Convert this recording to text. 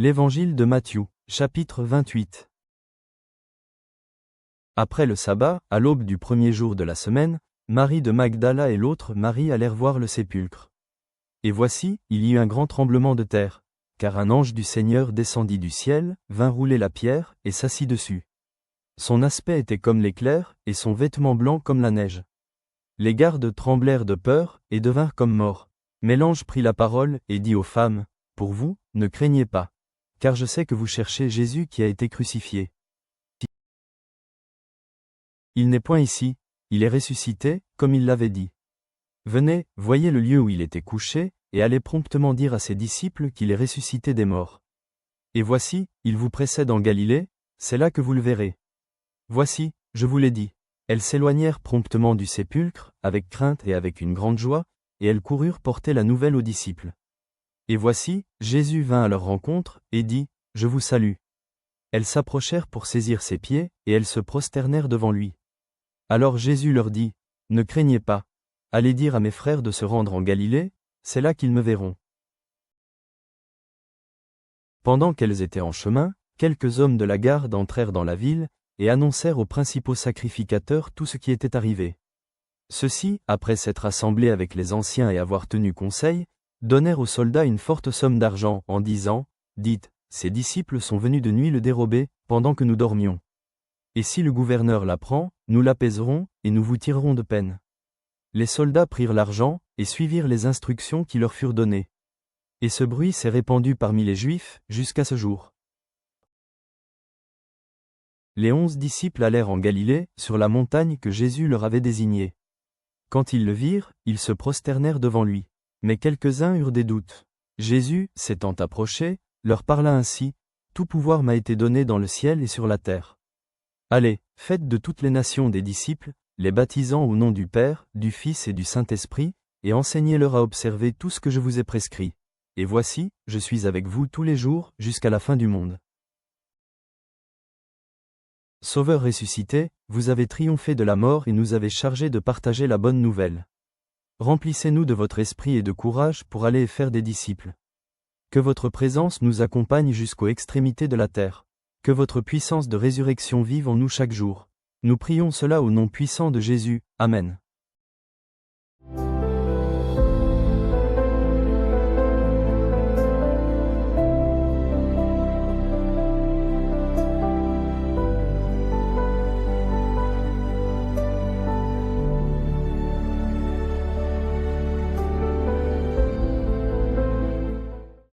L'Évangile de Matthieu, chapitre 28. Après le sabbat, à l'aube du premier jour de la semaine, Marie de Magdala et l'autre Marie allèrent voir le sépulcre. Et voici, il y eut un grand tremblement de terre, car un ange du Seigneur descendit du ciel, vint rouler la pierre, et s'assit dessus. Son aspect était comme l'éclair, et son vêtement blanc comme la neige. Les gardes tremblèrent de peur, et devinrent comme morts. Mais l'ange prit la parole, et dit aux femmes, « Pour vous, ne craignez pas, car je sais que vous cherchez Jésus qui a été crucifié. Il n'est point ici, il est ressuscité, comme il l'avait dit. Venez, voyez le lieu où il était couché, et allez promptement dire à ses disciples qu'il est ressuscité des morts. Et voici, il vous précède en Galilée, c'est là que vous le verrez. Voici, je vous l'ai dit. » Elles s'éloignèrent promptement du sépulcre, avec crainte et avec une grande joie, et elles coururent porter la nouvelle aux disciples. Et voici, Jésus vint à leur rencontre, et dit, « Je vous salue. » Elles s'approchèrent pour saisir ses pieds, et elles se prosternèrent devant lui. Alors Jésus leur dit, « Ne craignez pas. Allez dire à mes frères de se rendre en Galilée, c'est là qu'ils me verront. » Pendant qu'elles étaient en chemin, quelques hommes de la garde entrèrent dans la ville, et annoncèrent aux principaux sacrificateurs tout ce qui était arrivé. Ceux-ci, après s'être assemblés avec les anciens et avoir tenu conseil, donnèrent aux soldats une forte somme d'argent, en disant, « Dites, ces disciples sont venus de nuit le dérober, pendant que nous dormions. Et si le gouverneur l'apprend, nous l'apaiserons, et nous vous tirerons de peine. » Les soldats prirent l'argent, et suivirent les instructions qui leur furent données. Et ce bruit s'est répandu parmi les Juifs, jusqu'à ce jour. Les 11 disciples allèrent en Galilée, sur la montagne que Jésus leur avait désignée. Quand ils le virent, ils se prosternèrent devant lui. Mais quelques-uns eurent des doutes. Jésus, s'étant approché, leur parla ainsi, « Tout pouvoir m'a été donné dans le ciel et sur la terre. Allez, faites de toutes les nations des disciples, les baptisant au nom du Père, du Fils et du Saint-Esprit, et enseignez-leur à observer tout ce que je vous ai prescrit. Et voici, je suis avec vous tous les jours, jusqu'à la fin du monde. » Sauveur ressuscité, vous avez triomphé de la mort et nous avez chargés de partager la bonne nouvelle. Remplissez-nous de votre esprit et de courage pour aller et faire des disciples. Que votre présence nous accompagne jusqu'aux extrémités de la terre. Que votre puissance de résurrection vive en nous chaque jour. Nous prions cela au nom puissant de Jésus. Amen.